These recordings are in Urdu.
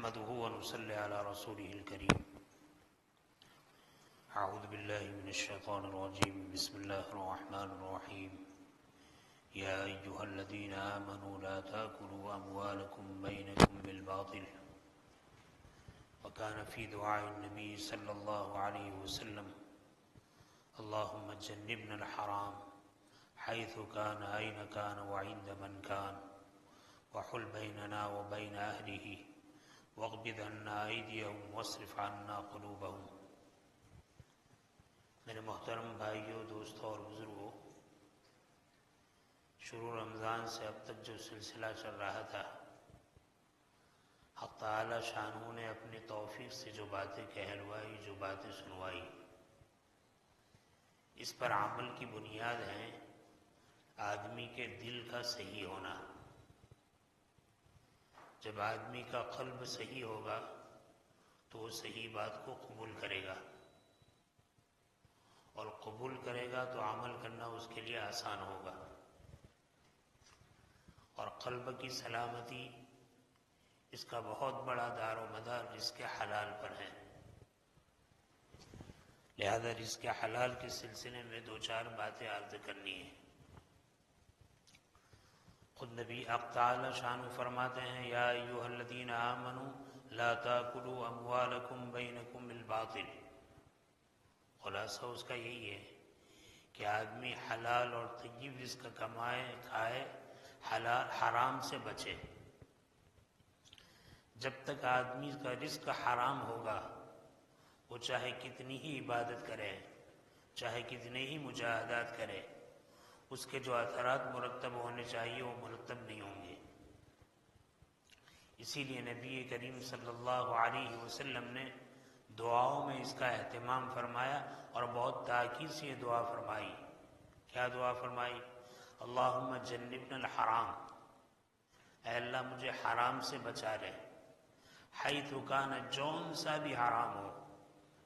نحمده ونصلي على رسوله الكريم. أعوذ بالله من الشيطان الرجيم. بسم الله الرحمن الرحيم. يا أيها الذين آمنوا لا تأكلوا أموالكم بينكم بالباطل. وكان في دعاء النبي صلى الله عليه وسلم: اللهم جنبنا الحرام حيث كان أين كان وعند من كان، وحل بيننا وبين أهله، واغبض عنا أيديهم واصرف عنا قلوبهم. میرے محترم بھائیوں، دوستوں اور بزرگوں، شروع رمضان سے اب تک جو سلسلہ چل رہا تھا، حق تعالی شانہ نے اپنی توفیق سے جو باتیں کہلوائی، جو باتیں سنوائی، اس پر عمل کی بنیاد ہے آدمی کے دل کا صحیح ہونا. جب آدمی کا قلب صحیح ہوگا تو وہ صحیح بات کو قبول کرے گا، اور قبول کرے گا تو عمل کرنا اس کے لیے آسان ہوگا. اور قلب کی سلامتی اس کا بہت بڑا دار و مدار رزق کے حلال پر ہے. لہذا رزق کے حلال کے سلسلے میں دو چار باتیں عرض کرنی ہیں. خود نبی حق تعالی شانہ فرماتے ہیں: یا ایھا الذین آمنوا لا تاکلوا اموالکم بینکم بالباطل. خلاصہ اس کا یہی ہے کہ آدمی حلال اور طیب رزق کمائے، کھائے، حرام سے بچے. جب تک آدمی کا رزق حرام ہوگا، وہ چاہے کتنی ہی عبادت کرے، چاہے کتنے ہی مجاہدات کرے، اس کے جو اثرات مرتب ہونے چاہیے وہ مرتب نہیں ہوں گے. اسی لیے نبی کریم صلی اللہ علیہ وسلم نے دعاؤں میں اس کا اہتمام فرمایا اور بہت تاکید سے یہ دعا فرمائی. کیا دعا فرمائی؟ اللہم جنبنا الحرام. اے اللہ مجھے حرام سے بچا لے. حیث کان، جون سا بھی حرام ہو،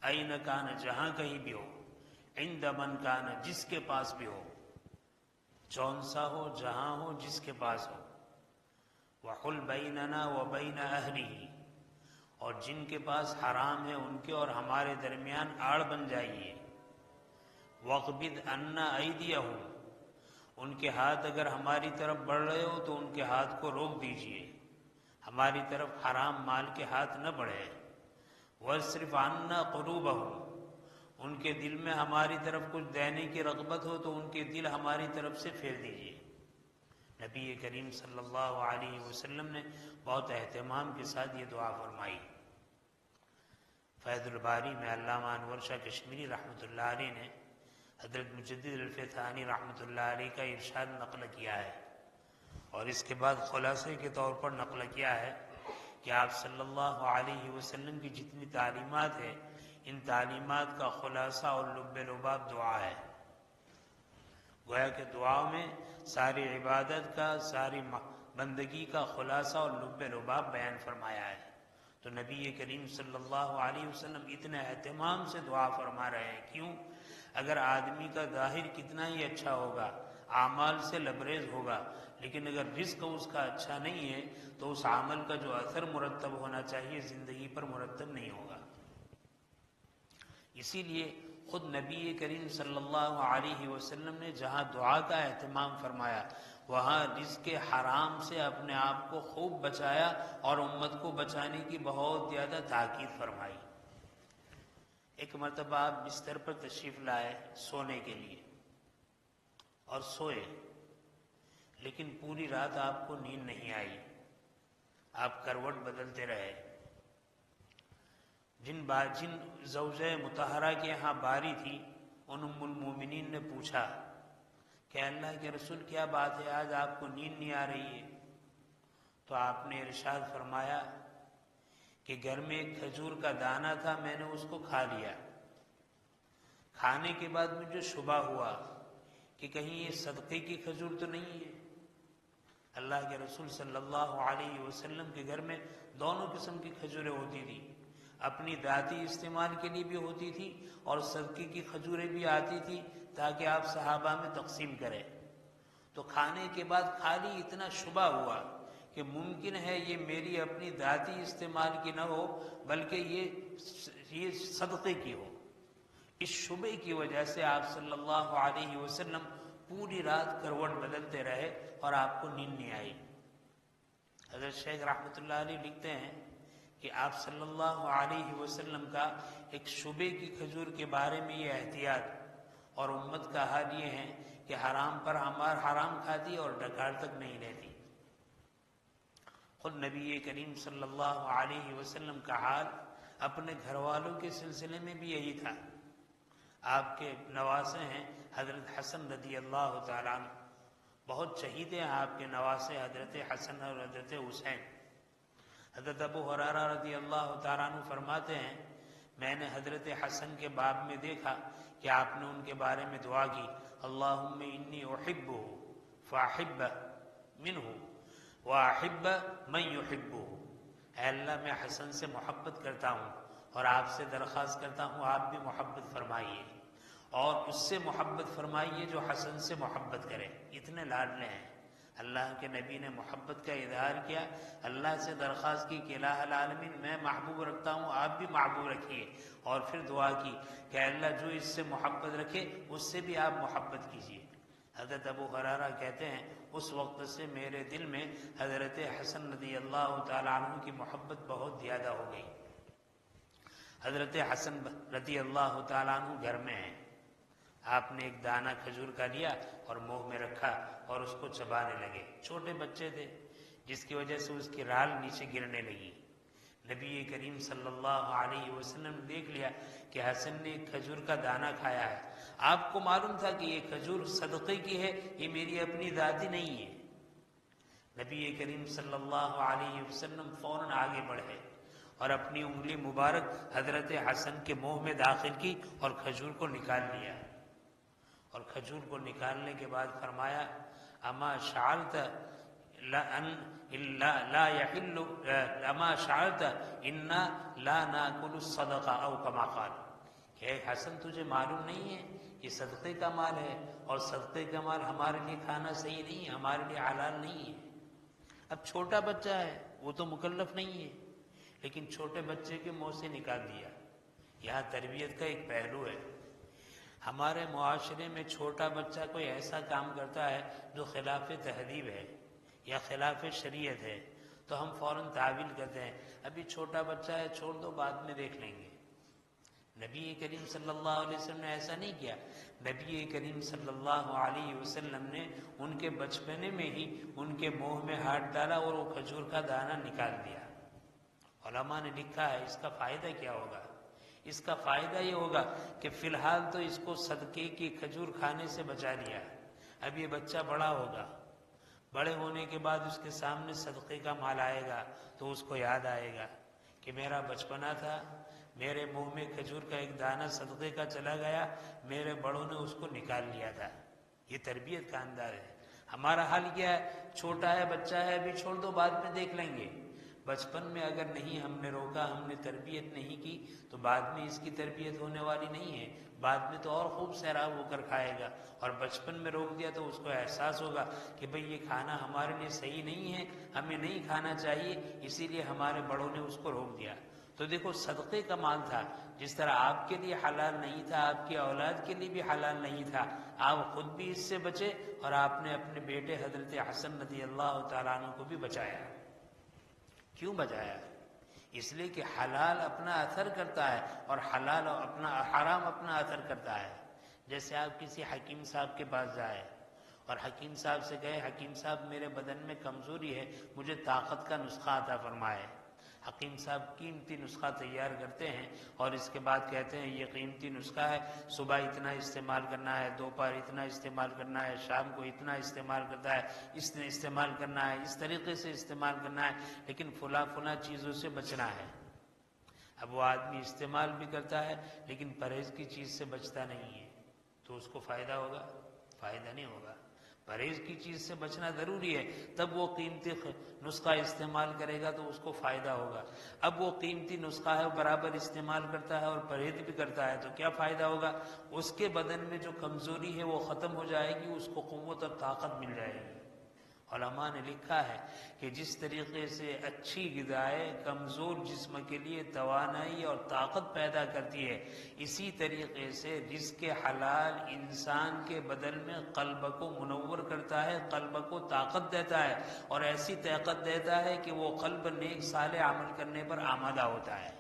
این کان، جہاں کہیں بھی ہو، عند من کان، جس کے پاس بھی ہو، جون سا ہو، جہاں ہو، جس کے پاس ہو. وحل بیننا وبین اہلہ، اور جن کے پاس حرام ہے ان کے اور ہمارے درمیان آڑ بن جائیے. واغبض عنا ایدیہم، ان کے ہاتھ اگر ہماری طرف بڑھ رہے ہو تو ان کے ہاتھ کو روک دیجئے، ہماری طرف حرام مال کے ہاتھ نہ بڑھے. واصرف عنا قلوبہم، ان کے دل میں ہماری طرف کچھ دینے کی رغبت ہو تو ان کے دل ہماری طرف سے پھیر دیجئے. نبی کریم صلی اللہ علیہ وسلم نے بہت اہتمام کے ساتھ یہ دعا فرمائی. فیض الباری میں علامہ انور شاہ کشمیری رحمۃ اللہ علیہ نے حضرت مجدد الف ثانی رحمۃ اللہ علیہ کا ارشاد نقل کیا ہے، اور اس کے بعد خلاصے کے طور پر نقل کیا ہے کہ آپ صلی اللہ علیہ وسلم کی جتنی تعلیمات ہیں، ان تعلیمات کا خلاصہ اور لب لباب دعا ہے. گویا کہ دعا میں ساری عبادت کا، ساری بندگی کا خلاصہ اور لب لباب بیان فرمایا ہے. تو نبی کریم صلی اللہ علیہ وسلم اتنے اہتمام سے دعا فرما رہے ہیں. کیوں؟ اگر آدمی کا ظاہر کتنا ہی اچھا ہوگا، اعمال سے لبریز ہوگا، لیکن اگر رزق اس کا اچھا نہیں ہے تو اس عمل کا جو اثر مرتب ہونا چاہیے زندگی پر مرتب نہیں ہوگا. اسی لیے خود نبی کریم صلی اللہ علیہ وسلم نے جہاں دعا کا اہتمام فرمایا، وہاں رزق حرام سے اپنے آپ کو خوب بچایا اور امت کو بچانے کی بہت زیادہ تاکید فرمائی. ایک مرتبہ آپ بستر پر تشریف لائے سونے کے لیے اور سوئے، لیکن پوری رات آپ کو نیند نہیں آئی. آپ کروٹ بدلتے رہے. جن زوجہ مطہرہ کے یہاں باری تھی، ان ام المومنین نے پوچھا کہ اللہ کے رسول کیا بات ہے، آج آپ کو نیند نہیں آ رہی ہے؟ تو آپ نے ارشاد فرمایا کہ گھر میں ایک کھجور کا دانہ تھا، میں نے اس کو کھا لیا. کھانے کے بعد مجھے شبہ ہوا کہ کہیں یہ صدقے کی کھجور تو نہیں ہے. اللہ کے رسول صلی اللہ علیہ وسلم کے گھر میں دونوں قسم کی کھجوریں ہوتی تھی. اپنی ذاتی استعمال کے لیے بھی ہوتی تھی اور صدقے کی کھجوریں بھی آتی تھی تاکہ آپ صحابہ میں تقسیم کریں. تو کھانے کے بعد خالی اتنا شبہ ہوا کہ ممکن ہے یہ میری اپنی ذاتی استعمال کی نہ ہو بلکہ یہ صدقے کی ہو۔ اس شبے کی وجہ سے آپ صلی اللہ علیہ وسلم پوری رات کروٹ بدلتے رہے اور آپ کو نیند نہیں آئی۔ حضرت شیخ رحمۃ اللہ علیہ لکھتے ہیں کہ آپ صلی اللہ علیہ وسلم کا ایک شبے کی کھجور کے بارے میں یہ احتیاط، اور امت کا حال یہ ہے کہ حرام پر حرام کھاتی اور ڈکار تک نہیں لیتی۔ خود نبی کریم صلی اللہ علیہ وسلم کا حال اپنے گھر والوں کے سلسلے میں بھی یہی تھا۔ آپ کے نواسے ہیں حضرت حسن رضی اللہ تعالیٰ عنہ، بہت چہیتے ہیں آپ کے نواسے حضرت حسن اور حضرت حسین۔ حضرت ابو ہریرہ رضی اللہ تعالیٰ عنہ فرماتے ہیں میں نے حضرت حسن کے باب میں دیکھا کہ آپ نے ان کے بارے میں دعا کی، اللہم انی احبہ فاحب منہ واحب من یحبہ، اے اللہ میں حسن سے محبت کرتا ہوں اور آپ سے درخواست کرتا ہوں آپ بھی محبت فرمائیے، اور اس سے محبت فرمائیے جو حسن سے محبت کرے۔ اتنے لاڈلے ہیں، اللہ کے نبی نے محبت کا اظہار کیا، اللہ سے درخواست کی کہ الہ العالمین میں محبوب رکھتا ہوں آپ بھی محبوب رکھیے، اور پھر دعا کی کہ اللہ جو اس سے محبت رکھے اس سے بھی آپ محبت کیجیے۔ حضرت ابو ہریرہ کہتے ہیں اس وقت سے میرے دل میں حضرت حسن رضی اللہ تعالیٰ عنہ کی محبت بہت زیادہ ہو گئی۔ حضرت حسن رضی اللہ تعالیٰ عنہ گھر میں ہیں، آپ نے ایک دانہ کھجور کا لیا اور منہ میں رکھا اور اس کو چبانے لگے۔ چھوٹے بچے تھے جس کی وجہ سے اس کی رال نیچے گرنے لگی۔ نبی کریم صلی اللہ علیہ وسلم نے دیکھ لیا کہ حسن نے ایک کھجور کا دانہ کھایا ہے۔ آپ کو معلوم تھا کہ یہ کھجور صدقے کی ہے، یہ میری اپنی ذاتی نہیں ہے۔ نبی کریم صلی اللہ علیہ وسلم فوراً آگے بڑھے اور اپنی انگلی مبارک حضرت حسن کے منہ میں داخل کی اور کھجور کو نکال لیا، اور کھجور کو نکالنے کے بعد فرمایا اما شعرت لا يحل اما شعرت انا لا ناكل الصدقہ او کما قال، کہ اے حسن تجھے معلوم نہیں ہے یہ صدقے کا مال ہے، اور صدقے کا مال ہمارے لیے کھانا صحیح نہیں ہے، ہمارے لیے حلال نہیں ہے۔ اب چھوٹا بچہ ہے وہ تو مکلف نہیں ہے، لیکن چھوٹے بچے کے منہ سے نکال دیا۔ یہاں تربیت کا ایک پہلو ہے۔ ہمارے معاشرے میں چھوٹا بچہ کوئی ایسا کام کرتا ہے جو خلاف تہذیب ہے یا خلاف شریعت ہے تو ہم فوراً تعویل کرتے ہیں ابھی چھوٹا بچہ ہے چھوڑ دو بعد میں دیکھ لیں گے۔ نبی کریم صلی اللہ علیہ وسلم نے ایسا نہیں کیا۔ نبی کریم صلی اللہ علیہ وسلم نے ان کے بچپنے میں ہی ان کے منہ میں ہاتھ ڈالا اور وہ کھجور کا دانہ نکال دیا۔ علماء نے لکھا ہے اس کا فائدہ کیا ہوگا؟ اس کا فائدہ یہ ہوگا کہ فی الحال تو اس کو صدقے کی کھجور کھانے سے بچا لیا۔ اب یہ بچہ بڑا ہوگا، بڑے ہونے کے بعد اس کے سامنے صدقے کا مال آئے گا تو اس کو یاد آئے گا کہ میرا بچپنا تھا، میرے منہ میں کھجور کا ایک دانہ صدقے کا چلا گیا، میرے بڑوں نے اس کو نکال لیا تھا۔ یہ تربیت کا انداز ہے۔ ہمارا حال کیا ہے؟ چھوٹا ہے، بچہ ہے، ابھی چھوڑ دو بعد میں دیکھ لیں گے۔ بچپن میں اگر نہیں ہم نے روکا، ہم نے تربیت نہیں کی تو بعد میں اس کی تربیت ہونے والی نہیں ہے، بعد میں تو اور خوب سیراب ہو کر کھائے گا۔ اور بچپن میں روک دیا تو اس کو احساس ہوگا کہ بھئی یہ کھانا ہمارے لیے صحیح نہیں ہے، ہمیں نہیں کھانا چاہیے، اسی لیے ہمارے بڑوں نے اس کو روک دیا۔ تو دیکھو صدقے کا مال تھا، جس طرح آپ کے لیے حلال نہیں تھا آپ کی اولاد کے لیے بھی حلال نہیں تھا، آپ خود بھی اس سے بچے اور آپ نے اپنے بیٹے حضرت حسن رضی اللہ تعالیٰ عنہ کو بھی بچایا۔ کیوں بچایا؟ اس لیے کہ حلال اپنا اثر کرتا ہے اور حلال اپنا حرام اپنا اثر کرتا ہے۔ جیسے آپ کسی حکیم صاحب کے پاس جائے اور حکیم صاحب سے کہے حکیم صاحب میرے بدن میں کمزوری ہے، مجھے طاقت کا نسخہ عطا فرمائے۔ حکیم صاحب قیمتی نسخہ تیار کرتے ہیں اور اس کے بعد کہتے ہیں یہ قیمتی نسخہ ہے، صبح اتنا استعمال کرنا ہے، دوپہر اتنا استعمال کرنا ہے، شام کو اتنا استعمال کرتا ہے، اس نے استعمال کرنا ہے، اس طریقے سے استعمال کرنا ہے، لیکن فلاں چیزوں سے بچنا ہے۔ اب وہ آدمی استعمال بھی کرتا ہے لیکن پرہیز کی چیز سے بچتا نہیں ہے تو اس کو فائدہ ہوگا؟ فائدہ نہیں ہوگا۔ پرہیز کی چیز سے بچنا ضروری ہے، تب وہ قیمتی نسخہ استعمال کرے گا تو اس کو فائدہ ہوگا۔ اب وہ قیمتی نسخہ ہے برابر استعمال کرتا ہے اور پرہیز بھی کرتا ہے تو کیا فائدہ ہوگا؟ اس کے بدن میں جو کمزوری ہے وہ ختم ہو جائے گی، اس کو قوت اور طاقت مل جائے گی۔ علماء نے لکھا ہے کہ جس طریقے سے اچھی غذائیں کمزور جسم کے لیے توانائی اور طاقت پیدا کرتی ہے، اسی طریقے سے رزق حلال انسان کے بدن میں قلب کو منور کرتا ہے، قلب کو طاقت دیتا ہے، اور ایسی طاقت دیتا ہے کہ وہ قلب نیک صالح عمل کرنے پر آمادہ ہوتا ہے۔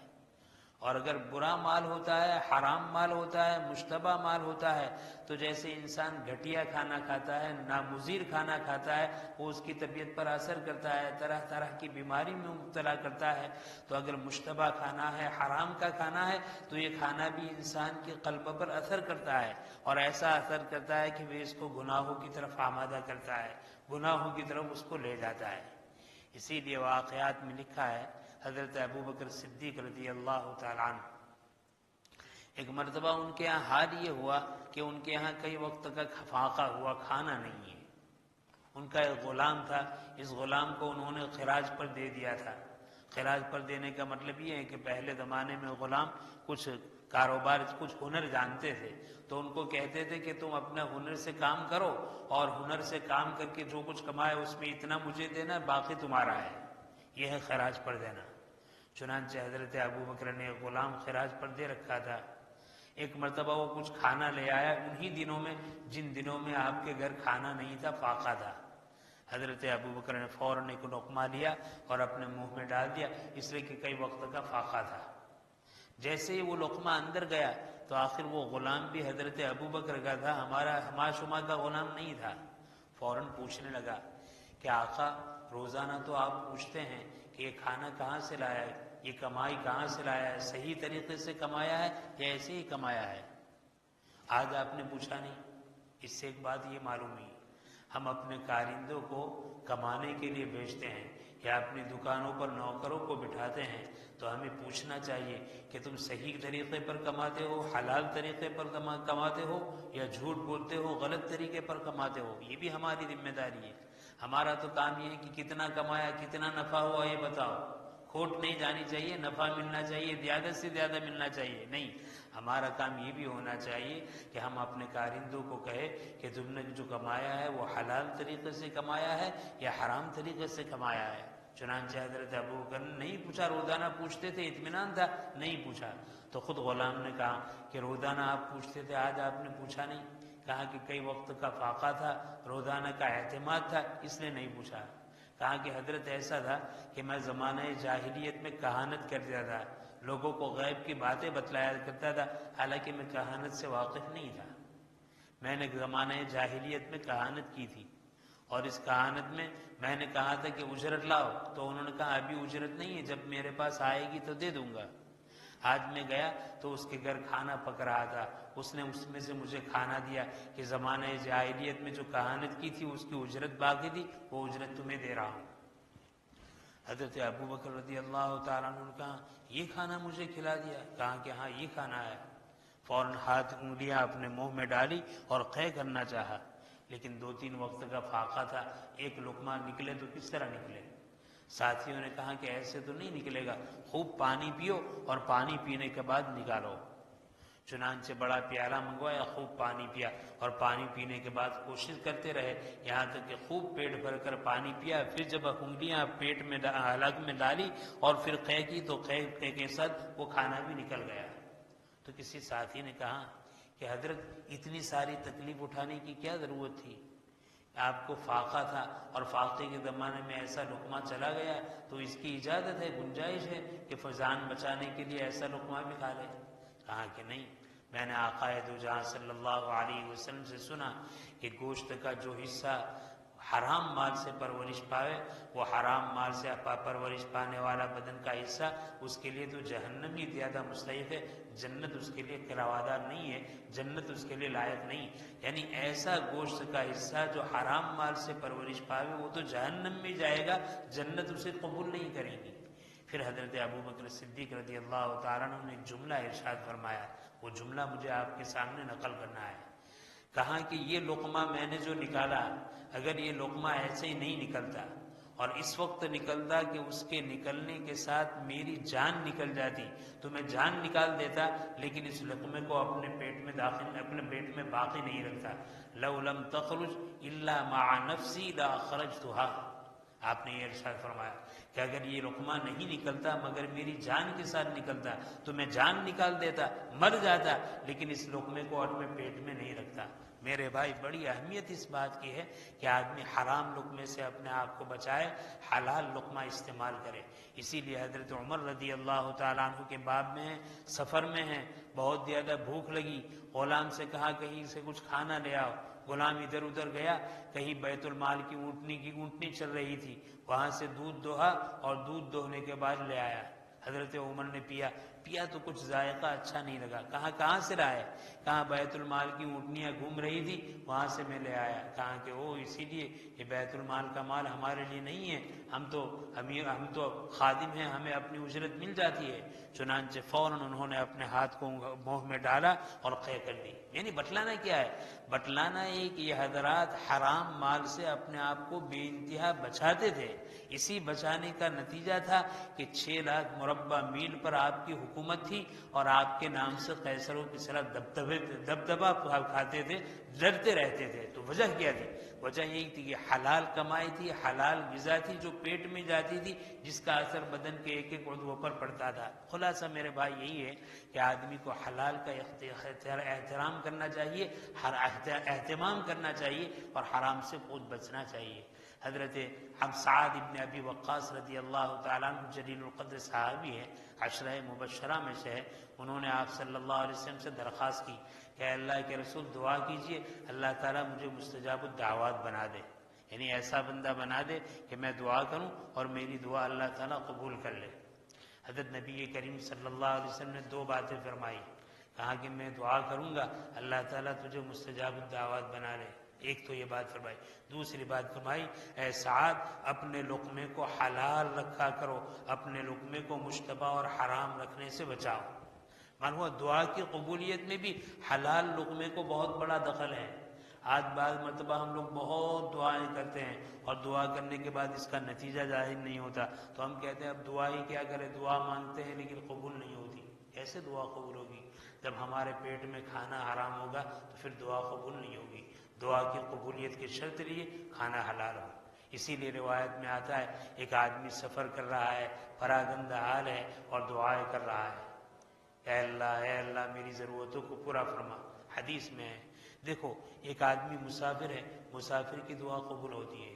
اور اگر برا مال ہوتا ہے، حرام مال ہوتا ہے، مشتبہ مال ہوتا ہے، تو جیسے انسان گھٹیا کھانا کھاتا ہے، نامضر کھانا کھاتا ہے، وہ اس کی طبیعت پر اثر کرتا ہے، طرح طرح کی بیماری میں مبتلا کرتا ہے۔ تو اگر مشتبہ کھانا ہے، حرام کا کھانا ہے، تو یہ کھانا بھی انسان کے قلب پر اثر کرتا ہے، اور ایسا اثر کرتا ہے کہ وہ اس کو گناہوں کی طرف آمادہ کرتا ہے، گناہوں کی طرف اس کو لے جاتا ہے۔ اسی لیے واقعات میں لکھا ہے، حضرت ابوبکر صدیق رضی اللہ تعالیٰ عنہ، ایک مرتبہ ان کے ہاں حال یہ ہوا کہ ان کے ہاں کئی وقت کا فاقہ ہوا، کھانا نہیں ہے۔ ان کا ایک غلام تھا، اس غلام کو انہوں نے خراج پر دے دیا تھا۔ خراج پر دینے کا مطلب یہ ہے کہ پہلے زمانے میں غلام کچھ کاروبار، کچھ ہنر جانتے تھے، تو ان کو کہتے تھے کہ تم اپنا ہنر سے کام کرو، اور ہنر سے کام کر کے جو کچھ کمائے اس میں اتنا مجھے دینا، باقی تمہارا ہے۔ یہ ہے خراج پر دینا۔ چنانچہ حضرت ابوبکر نے غلام خراج پر دے رکھا تھا۔ ایک مرتبہ وہ کچھ کھانا لے آیا، انہی دنوں میں جن دنوں میں آپ کے گھر کھانا نہیں تھا، فاقہ تھا۔ حضرت ابوبکر نے فوراً ایک لقمہ لیا اور اپنے منہ میں ڈال دیا، اس لیے کہ کئی وقت کا فاقہ تھا۔ جیسے ہی وہ لقمہ اندر گیا تو آخر وہ غلام بھی حضرت ابوبکر کا تھا، ہمارا شما کا غلام نہیں تھا۔ فوراً پوچھنے لگا کہ آقا، روزانہ تو آپ پوچھتے ہیں کہ یہ کھانا کہاں سے لایا ہے، یہ کمائی کہاں سے لایا ہے، صحیح طریقے سے کمایا ہے یا ایسے ہی کمایا ہے؟ آج آپ نے پوچھا نہیں۔ اس سے ایک بات یہ معلوم ہوئی، ہم اپنے کارندوں کو کمانے کے لیے بھیجتے ہیں یا اپنی دکانوں پر نوکروں کو بٹھاتے ہیں تو ہمیں پوچھنا چاہیے کہ تم صحیح طریقے پر کماتے ہو، حلال طریقے پر کماتے ہو، یا جھوٹ بولتے ہو، غلط طریقے پر کماتے ہو۔ یہ بھی ہماری ذمہ داری ہے۔ ہمارا تو کام یہ ہے کہ کتنا کمایا، کتنا نفع ہوا، یہ بتاؤ۔ کھوٹ نہیں جانی چاہیے، نفع ملنا چاہیے، زیادہ سے زیادہ ملنا چاہیے، نہیں۔ ہمارا کام یہ بھی ہونا چاہیے کہ ہم اپنے کارندوں کو کہے کہ تم نے جو کمایا ہے وہ حلال طریقے سے کمایا ہے یا حرام طریقے سے کمایا ہے۔ چنانچہ حضرت ابوبکر نے نہیں پوچھا، روزانہ پوچھتے تھے، اطمینان تھا، نہیں پوچھا۔ تو خود غلام نے کہا کہ روزانہ آپ پوچھتے تھے، آج آپ نے پوچھا نہیں؟ کہا کہ کئی وقت کا فاقہ تھا، روزانہ کا اعتماد تھا، اس لیے نہیں پوچھا۔ کہا کہ حضرت ایسا تھا کہ میں زمانہ جاہلیت میں کہانت کرتا تھا، لوگوں کو غیب کی باتیں بتلایا کرتا تھا، حالانکہ میں کہانت سے واقف نہیں تھا۔ میں نے زمانہ جاہلیت میں کہانت کی تھی، اور اس کہانت میں میں نے کہا تھا کہ اجرت لاؤ، تو انہوں نے کہا ابھی اجرت نہیں ہے، جب میرے پاس آئے گی تو دے دوں گا۔ آج میں گیا تو اس کے گھر کھانا پک رہا تھا، اس نے اس میں سے مجھے کھانا دیا کہ زمانہ جاہلیت میں جو کہانت کی تھی اس کی اجرت باقی تھی، وہ اجرت تمہیں دے رہا ہوں۔ حضرت ابوبکر رضی اللہ تعالیٰ عنہ نے کہا یہ کھانا مجھے کھلا دیا؟ کہا کہ ہاں یہ کھانا ہے۔ فوراً ہاتھ انگلیاں اپنے منہ میں ڈالی اور قے کرنا چاہا، لیکن 2-3 وقت کا فاقہ تھا، ایک لقمہ نکلے تو کس طرح نکلے؟ ساتھیوں نے کہا کہ ایسے تو نہیں نکلے گا، خوب پانی پیو اور پانی پینے کے بعد نکالو۔ چنانچہ بڑا پیالہ منگوایا، خوب پانی پیا، اور پانی پینے کے بعد کوشش کرتے رہے یہاں تک کہ خوب پیٹ بھر کر پانی پیا۔ پھر جب انگلیاں پیٹ میں حلق میں ڈالی اور پھر قے کی تو قے کے ساتھ وہ کھانا بھی نکل گیا۔ تو کسی ساتھی نے کہا کہ حضرت اتنی ساری تکلیف اٹھانے کی کیا ضرورت تھی؟ آپ کو فاقہ تھا اور فاقے کے زمانے میں ایسا لقمہ چلا گیا تو اس کی اجازت ہے، گنجائش ہے کہ فضان بچانے کے لیے ایسا لقمہ بھی کھا لے۔ کہا کہ نہیں، میں نے آقا دو جہاں صلی اللہ علیہ وسلم سے سنا کہ گوشت کا جو حصہ حرام مال سے پرورش پاوے، وہ حرام مال سے پرورش پانے والا بدن کا حصہ اس کے لیے تو جہنم ہی زیادہ مستحق ہے، جنت اس کے لیے کراوادار نہیں ہے، جنت اس کے لیے لائق نہیں۔ یعنی ایسا گوشت کا حصہ جو حرام مال سے پرورش پاوے وہ تو جہنم میں جائے گا، جنت اسے قبول نہیں کرے گی۔ پھر حضرت ابوبکر صدیق رضی اللہ تعالیٰ عنہ نے ایک جملہ ارشاد فرمایا، وہ جملہ مجھے آپ کے سامنے نقل کرنا ہے۔ کہا کہ یہ لقمہ میں نے جو نکالا، اگر یہ لقمہ ایسے ہی نہیں نکلتا اور اس وقت نکلتا کہ اس کے نکلنے کے ساتھ میری جان نکل جاتی تو میں جان نکال دیتا، لیکن اس لقمے کو اپنے پیٹ میں داخل، اپنے پیٹ میں باقی نہیں رکھتا۔ لو لم تخرج الا مع نفسی لاخرجتها، آپ نے یہ ارشاد فرمایا کہ اگر یہ لقمہ نہیں نکلتا مگر میری جان کے ساتھ نکلتا تو میں جان نکال دیتا، مر جاتا، لیکن اس لقمے کو اپنے پیٹ میں نہیں رکھتا۔ میرے بھائی، بڑی اہمیت اس بات کی ہے کہ آدمی حرام لقمے سے اپنے آپ کو بچائے، حلال لقمہ استعمال کرے۔ اسی لیے حضرت عمر رضی اللہ تعالیٰ عنہ کے باب میں ہیں، سفر میں ہیں، بہت زیادہ بھوک لگی، غلام سے کہا کہیں سے کچھ کھانا لے آؤ۔ غلام ادھر ادھر گیا، کہیں بیت المال کی اونٹنی چل رہی تھی، وہاں سے دودھ دوہا اور دودھ دوہنے کے بعد لے آیا۔ حضرت عمر نے پیا تو کچھ ذائقہ اچھا نہیں لگا۔ کہاں سے لائے؟ کہاں بیت المال کی اونٹنیاں گھوم رہی تھی، وہاں سے میں لے آیا۔ کہا کہ اسی لیے یہ بیت المال کا مال ہمارے لیے نہیں ہے، ہم تو خادم ہیں، ہمیں اپنی اجرت مل جاتی ہے۔ چنانچہ فوراً انہوں نے اپنے ہاتھ کو منہ میں ڈالا اور قے کر دی۔ یعنی بتلانا کیا ہے؟ بتلانا یہ کہ یہ حضرات حرام مال سے اپنے آپ کو بے انتہا بچاتے تھے۔ اسی بچانے کا نتیجہ تھا کہ 6 لاکھ مربع میل پر آپ کی حکومت تھی اور آپ کے نام سے قیصر و کسریٰ دبدبہ کھاتے تھے، ڈرتے رہتے تھے۔ تو وجہ کیا تھی؟ وجہ یہی تھی کہ حلال کمائی تھی، حلال غذا تھی جو پیٹ میں جاتی تھی، جس کا اثر بدن کے ایک ایک عضو پر پڑتا تھا۔ خلاصہ میرے بھائی یہی ہے کہ آدمی کو حلال کا احترام کرنا چاہیے، اہتمام کرنا چاہیے اور حرام سے خود بچنا چاہیے۔ حضرت سعد ابن ابی وقاص رضی اللہ تعالیٰ عنہ جلیل القدر صحابی ہے، عشرہ مبشرہ میں سے ہے۔ انہوں نے آپ صلی اللہ علیہ وسلم سے درخواست کی کہ اللہ کے رسول دعا کیجئے اللہ تعالیٰ مجھے مستجاب الدعوات بنا دے، یعنی ایسا بندہ بنا دے کہ میں دعا کروں اور میری دعا اللہ تعالیٰ قبول کر لے۔ حضرت نبی کریم صلی اللہ علیہ وسلم نے 2 باتیں فرمائی، کہا کہ میں دعا کروں گا اللہ تعالیٰ تجھے مستجاب الدعوات بنا لے، ایک تو یہ بات فرمائی۔ دوسری بات فرمائی، اے سعد اپنے لقمے کو حلال رکھا کرو، اپنے لقمے کو مشتبہ اور حرام رکھنے سے بچاؤ۔ معلوم دعا کی قبولیت میں بھی حلال لقمے کو بہت بڑا دخل ہے۔ آج بعض مرتبہ ہم لوگ بہت دعائیں کرتے ہیں اور دعا کرنے کے بعد اس کا نتیجہ ظاہر نہیں ہوتا، تو ہم کہتے ہیں اب دعا ہی کیا کرے، دعا مانگتے ہیں لیکن قبول نہیں ہوتی۔ کیسے دعا قبول ہوگی؟ جب ہمارے پیٹ میں کھانا حرام ہوگا تو پھر دعا قبول نہیں ہوگی۔ دعا کی قبولیت کی شرط لیے کھانا حلال ہو۔ اسی لیے روایت میں آتا ہے ایک آدمی سفر کر رہا ہے، پراگندہ حال ہے اور دعائیں کر رہا ہے، اے اللہ میری ضرورتوں کو پورا فرما۔ حدیث میں ہے، دیکھو ایک آدمی مسافر ہے، مسافر کی دعا قبول ہوتی ہے،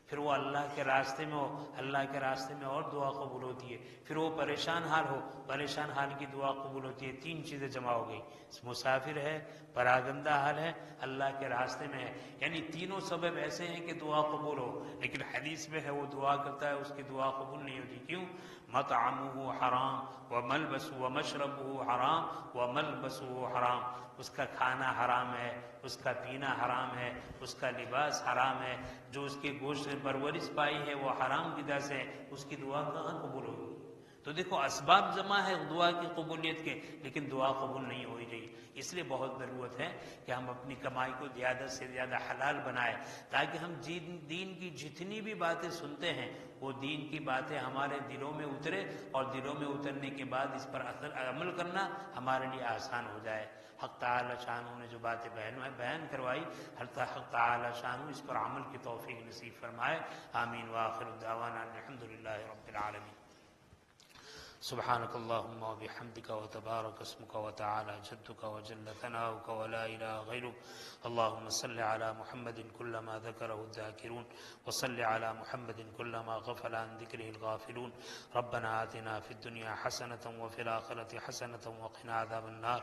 پھر وہ اللہ کے راستے میں ہو، اللہ کے راستے میں اور دعا قبول ہوتی ہے، پھر وہ پریشان حال ہو، پریشان حال کی دعا قبول ہوتی ہے۔ 3 چیزیں جمع ہو گئی، مسافر ہے، پراگندہ حال ہے، اللہ کے راستے میں ہے، یعنی تینوں سبب ایسے ہیں کہ دعا قبول ہو۔ لیکن حدیث میں ہے وہ دعا کرتا ہے اس کی دعا قبول نہیں ہوتی۔ کیوں؟ مطعمہ حرام وملبسہ ومشربہ حرام وملبسہ حرام، اس کا کھانا حرام ہے، اس کا پینا حرام ہے، اس کا لباس حرام ہے، جو اس کے گوشت میں پرورش پائی ہے وہ حرام غذا سے، اس کی دعا کہاں قبول ہوگی؟ تو دیکھو اسباب جمع ہے دعا کی قبولیت کے، لیکن دعا قبول نہیں ہو رہی۔ اس لیے بہت ضرورت ہے کہ ہم اپنی کمائی کو زیادہ سے زیادہ حلال بنائیں، تاکہ ہم دین کی جتنی بھی باتیں سنتے ہیں وہ دین کی باتیں ہمارے دلوں میں اترے، اور دلوں میں اترنے کے بعد اس پر عمل کرنا ہمارے لیے آسان ہو جائے۔ حق تعالی شانہ نے جو باتیں بیان کروائی، حق تعالی شانہ اس پر عمل کی توفیق نصیب فرمائے۔ آمین وآخر دعوانا الحمدللہ رب العالمین۔ سبحانك اللهم وبحمدك وتبارك اسمك وتعالى جدك وجل ثناؤك ولا إله غيرك. اللهم صل على محمد كلما ذكره الذاكرون وصل على محمد كلما غفل عن ذكره الغافلون. ربنا آتنا في الدنيا حسنة وفي الآخرة حسنة وقنا عذاب النار.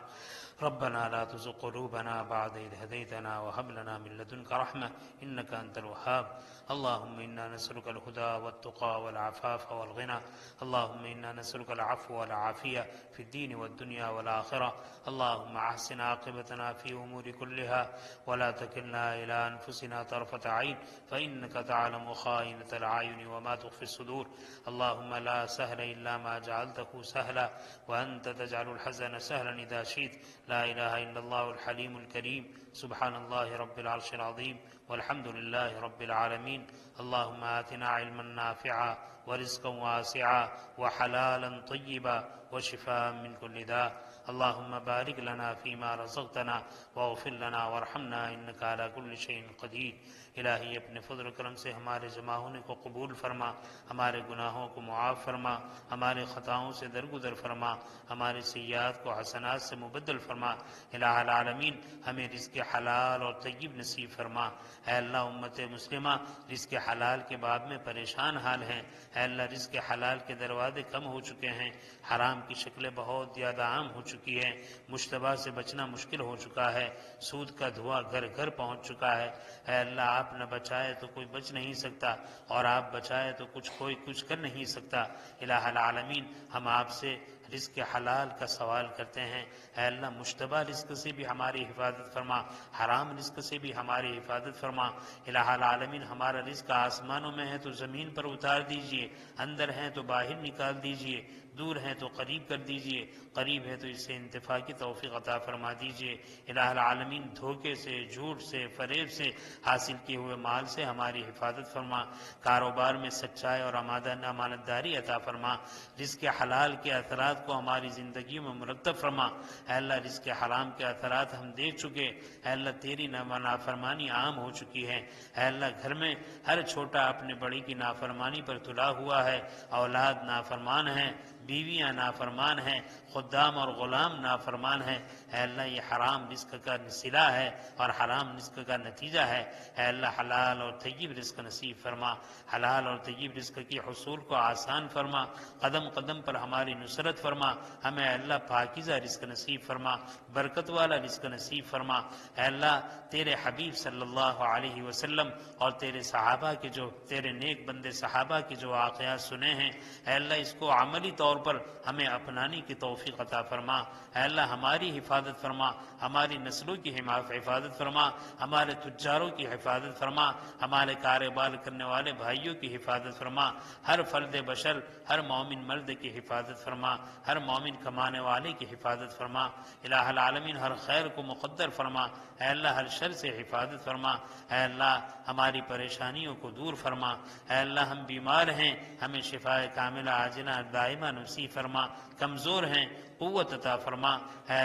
ربنا لا تزغ قلوبنا بعد إذ هديتنا وهب لنا من لدنك رحمة إنك أنت الوهاب. اللهم إنا نسألك الهدى والتقى والعفاف والغنى. اللهم إنا نسألك ونسألك العفو والعافية في الدين والدنيا والآخرة. اللهم أحسن عاقبتنا في أمور كلها ولا تكلنا إلى أنفسنا طرفة عين فإنك تعلم خائنة الأعين وما تخفي الصدور. اللهم لا سهل إلا ما جعلته سهلا وأنت تجعل الحزن سهلا إذا شئت. لا إله إلا الله الحليم الكريم. سبحان الله رب العرش العظيم والحمد لله رب العالمين. اللهم آتنا علما نافعا ورزقا واسعا وحلالا طيبا وشفاء من كل داء. اللهم بارك لنا فيما رزقتنا واغفر لنا وارحمنا انك على كل شيء قدیر. الہی اپنے فضل و کرم سے ہمارے جمع ہونے کو قبول فرما، ہمارے گناہوں کو معاف فرما، ہمارے خطاؤں سے درگزر فرما، ہمارے سیئات کو حسنات سے مبدل فرما. الہ العالمین ہمیں رزق حلال اور طیب نصیب فرما. اے اللہ امت مسلمہ رزق حلال کے باب میں پریشان حال ہیں. اے اللہ رزق حلال کے دروازے کم ہو چکے ہیں، حرام کی شکلیں بہت زیادہ عام ہو چکی ہیں، مشتبہ سے بچنا مشکل ہو چکا ہے، سود کا دھواں گھر گھر پہنچ چکا ہے. اے اللہ آپ نہ بچائے تو کوئی بچ نہیں سکتا، اور آپ بچائے تو کوئی کچھ کر نہیں سکتا. الہ العالمین ہم آپ سے رزق حلال کا سوال کرتے ہیں. اے اللہ مشتبہ رزق سے بھی ہماری حفاظت فرما، حرام رزق سے بھی ہماری حفاظت فرما. الہ العالمین ہمارا رزق آسمانوں میں ہے تو زمین پر اتار دیجئے، اندر ہے تو باہر نکال دیجئے، دور ہے تو قریب کر دیجئے، قریب ہے تو اس سے انتفاع کی توفیق عطا فرما دیجئے. الہ العالمین دھوکے سے، جھوٹ سے، فریب سے حاصل کیے ہوئے مال سے ہماری حفاظت فرما. کاروبار میں سچائی اور امانت داری عطا فرما. رزق حلال کے اثرات کو ہماری زندگیوں میں مرتب فرما. اے اللہ رزق حرام کے اثرات ہم دیکھ چکے. اے اللہ تیری نافرمانی عام ہو چکی ہے. اے اللہ گھر میں ہر چھوٹا اپنے بڑی کی نافرمانی پر تلا ہوا ہے. اولاد نافرمان ہیں، بیویاں نافرمان ہیں، خدام اور غلام نافرمان ہیں. اے اللہ یہ حرام رزق کا صلہ ہے اور حرام رزق کا نتیجہ ہے. اے اللہ حلال اور طیب رزق نصیب فرما. حلال اور طیب رزق کی حصول کو آسان فرما. قدم قدم پر ہماری نصرت فرما. ہمیں اے اللہ پاکیزہ رزق نصیب فرما، برکت والا رزق نصیب فرما. اے اللہ تیرے حبیب صلی اللہ علیہ وسلم اور تیرے صحابہ کے جو تیرے نیک بندے صحابہ کے جو واقعات سنے ہیں، اے اللہ اس کو عملی طور پر ہمیں اپنانے کی توفیق عطا فرما. اے اللہ ہماری حفاظت فرما، ہماری نسلوں کی حفاظت فرما، ہمارے تجاروں کی حفاظت فرما، ہمارے کاروبار کرنے والے بھائیوں کی حفاظت فرما. ہر فرد بشر، ہر مومن مرد کی حفاظت فرما، ہر مومن کمانے والے کی حفاظت فرما. الہ العالمین ہر خیر کو مقدر فرما. اے اللہ ہر شر سے حفاظت فرما. اے اللہ ہماری پریشانیوں کو دور فرما. اے اللہ ہم بیمار ہیں، ہمیں شفاء کاملہ عاجلہ دائمہ نصیب فرما. کمزور ہیں، قوت عطا فرما. اے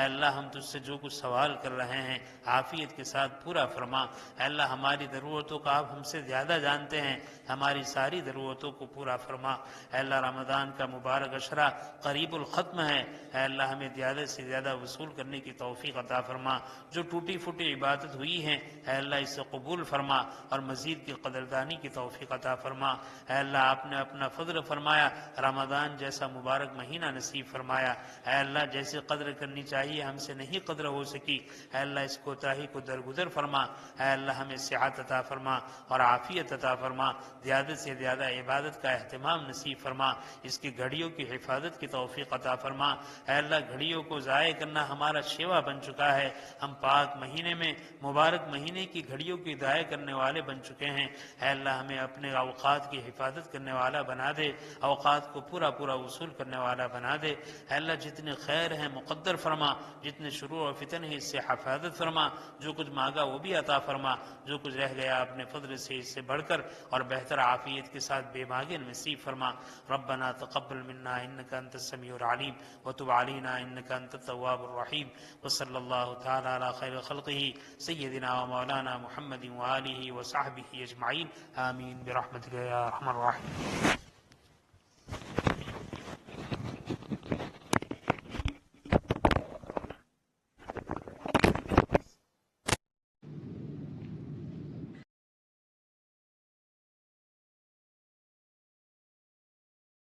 اللہ ہم تجھ سے جو کچھ سوال کر رہے ہیں عافیت کے ساتھ پورا فرما. اے اللہ ہماری ضرورتوں کو آپ ہم سے زیادہ جانتے ہیں، ہماری ساری ضرورتوں کو پورا فرما. اے اللہ رمضان کا مبارک عشرہ قریب الختم ہے. اے اللہ ہمیں زیادہ سے زیادہ وصول کرنے کی توفیق عطا فرما. جو ٹوٹی پھوٹی عبادت ہوئی ہیں اے اللہ اس سے قبول فرما اور مزید کی قدردانی کی توفیق عطا فرما. اے اللہ آپ نے اپنا فضل فرمایا، رمضان جیسا مبارک مہینہ نصیب فرمایا. اے اللہ جیسے قدر کرنی چاہیے ہم سے نہیں قدر ہو سکی، اے اللہ اس کوتاہی کو درگزر فرما. اے اللہ ہمیں صحت عطا فرما اور عافیت عطا فرما. زیادہ سے زیادہ عبادت کا اہتمام نصیب فرما. اس کی گھڑیوں کی حفاظت کی توفیق عطا فرما. اے اللہ گھڑیوں کو ضائع کرنا ہمارا شیوا بن چکا ہے، ہم پاک مہینے میں مبارک مہینے کی گھڑیوں کی ضائع کرنے والے بن چکے ہیں. اے اللہ ہمیں اپنے اوقات کی حفاظت کرنے والا بنا دے، اوقات کو پورا وصول کرنے والا بنا دے. اے اللہ جتنے خیر ہیں مقدر فرما، جتنے شرور و فتن ہیں اس سے حفاظت فرما. جو کچھ مانگا وہ بھی عطا فرما، جو کچھ رہ گیا اپنے فضل سے اس سے بڑھ کر اور بہتر عافیت کے ساتھ بے مانگے نصیب فرما. ربنا تقبل منا انك انت السميع العليم وتب علينا انك انت التواب الرحيم. وصلى الله تعالى على خير خلقه سيدنا ومولانا محمد وآله وصحبه اجمعين. آمين برحمتك يا ارحم الراحمين.